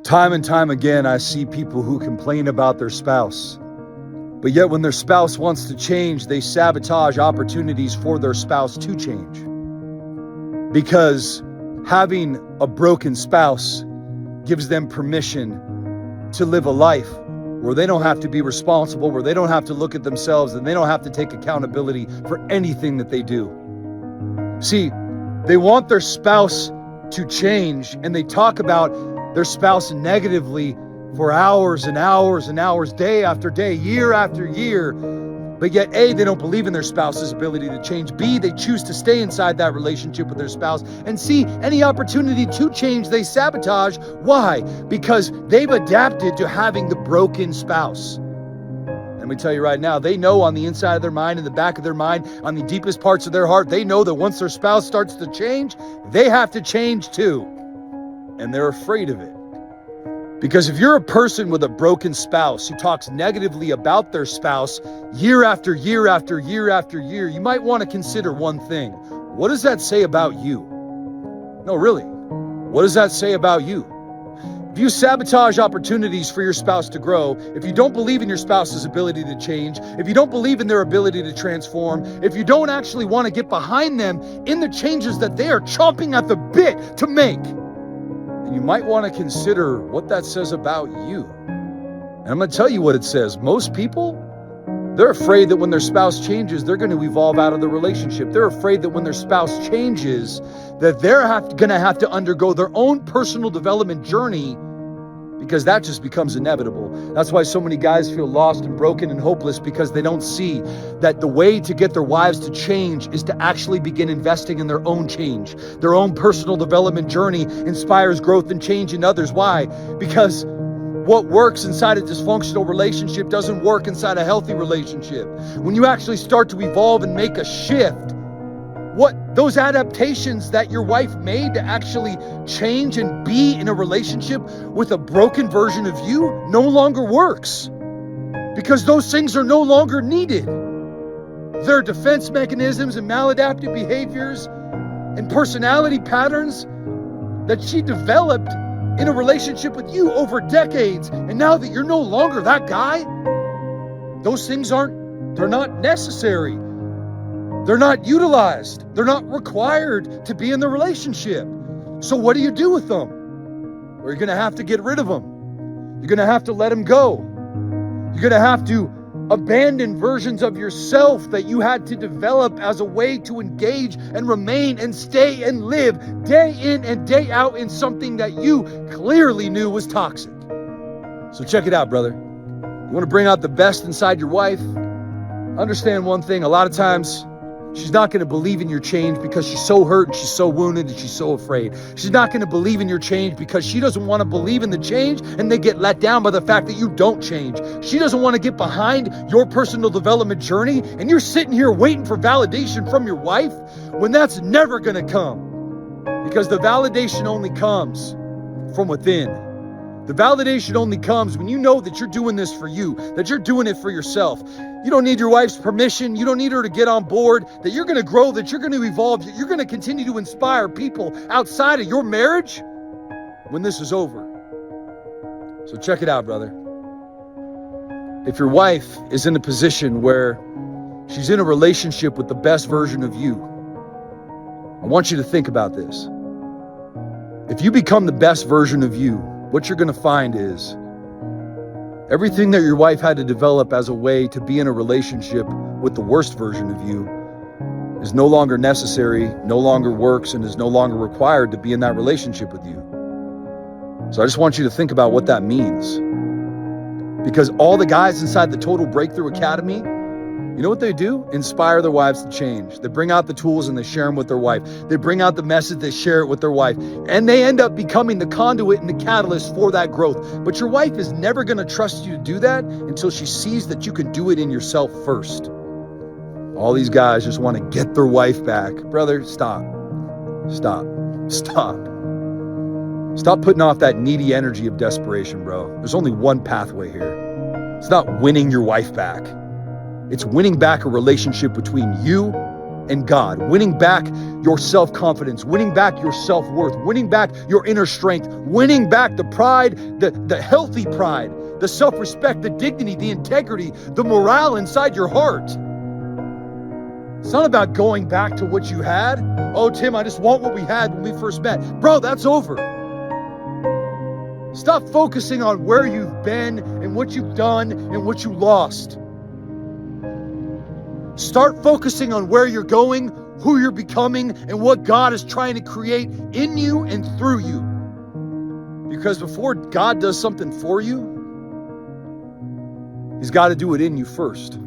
Time and time again, I see people who complain about their spouse. But yet when their spouse wants to change, they sabotage opportunities for their spouse to change. Because having a broken spouse gives them permission to live a life where they don't have to be responsible, where they don't have to look at themselves, and they don't have to take accountability for anything that they do. See, they want their spouse to change, and they talk about their spouse negatively for hours and hours and hours, day after day, year after year. But yet, A, they don't believe in their spouse's ability to change. B, they choose to stay inside that relationship with their spouse. And C, any opportunity to change, they sabotage. Why? Because they've adapted to having the broken spouse. Let me tell you right now, they know on the inside of their mind, in the back of their mind, on the deepest parts of their heart, they know that once their spouse starts to change, they have to change too. And they're afraid of it. Because if you're a person with a broken spouse who talks negatively about their spouse year after year after year after year, you might want to consider one thing. What does that say about you? No, really. What does that say about you? If you sabotage opportunities for your spouse to grow, if you don't believe in your spouse's ability to change, if you don't believe in their ability to transform, if you don't actually want to get behind them in the changes that they are chomping at the bit to make, you might want to consider what that says about you. And I'm going to tell you what it says. Most people, they're afraid that when their spouse changes, they're going to evolve out of the relationship. They're afraid that when their spouse changes, that they're going to have to undergo their own personal development journey, because that just becomes inevitable. That's why so many guys feel lost and broken and hopeless, because they don't see that the way to get their wives to change is to actually begin investing in their own change. Their own personal development journey inspires growth and change in others. Why? Because what works inside a dysfunctional relationship doesn't work inside a healthy relationship. When you actually start to evolve and make a shift, what those adaptations that your wife made to actually change and be in a relationship with a broken version of you no longer works, because those things are no longer needed. There are defense mechanisms and maladaptive behaviors and personality patterns that she developed in a relationship with you over decades. And now that you're no longer that guy, those things they're not necessary. They're not utilized. They're not required to be in the relationship. So what do you do with them? Well, you're going to have to get rid of them. You're going to have to let them go. You're going to have to abandon versions of yourself that you had to develop as a way to engage and remain and stay and live day in and day out in something that you clearly knew was toxic. So check it out, brother. You want to bring out the best inside your wife? Understand one thing. A lot of times, she's not going to believe in your change because she's so hurt and she's so wounded and she's so afraid. She's not going to believe in your change because she doesn't want to believe in the change, and they get let down by the fact that you don't change. She doesn't want to get behind your personal development journey, and you're sitting here waiting for validation from your wife when that's never going to come, because the validation only comes from within. The validation only comes when you know that you're doing this for you, that you're doing it for yourself. You don't need your wife's permission. You don't need her to get on board, that you're going to grow, that you're going to evolve, that you're going to continue to inspire people outside of your marriage when this is over. So check it out, brother. If your wife is in a position where she's in a relationship with the best version of you, I want you to think about this. If you become the best version of you, what you're going to find is everything that your wife had to develop as a way to be in a relationship with the worst version of you is no longer necessary, no longer works, and is no longer required to be in that relationship with you. So I just want you to think about what that means. Because all the guys inside the Total Breakthrough Academy, you know what they do? Inspire their wives to change. They bring out the tools and they share them with their wife. They bring out the message, they share it with their wife. And they end up becoming the conduit and the catalyst for that growth. But your wife is never going to trust you to do that until she sees that you can do it in yourself first. All these guys just want to get their wife back. Brother, stop. Stop. Stop. Stop putting off that needy energy of desperation, bro. There's only one pathway here. It's not winning your wife back. It's winning back a relationship between you in God, winning back your self-confidence, winning back your self-worth, winning back your inner strength, winning back the pride, the healthy pride, the self-respect, the dignity, the integrity, the morale inside your heart. It's not about going back to what you had. Oh, Tim, I just want what we had when we first met. Bro, that's over. Stop focusing on where you've been and what you've done and what you lost. Start focusing on where you're going, who you're becoming, and what God is trying to create in you and through you. Because before God does something for you, He's got to do it in you first.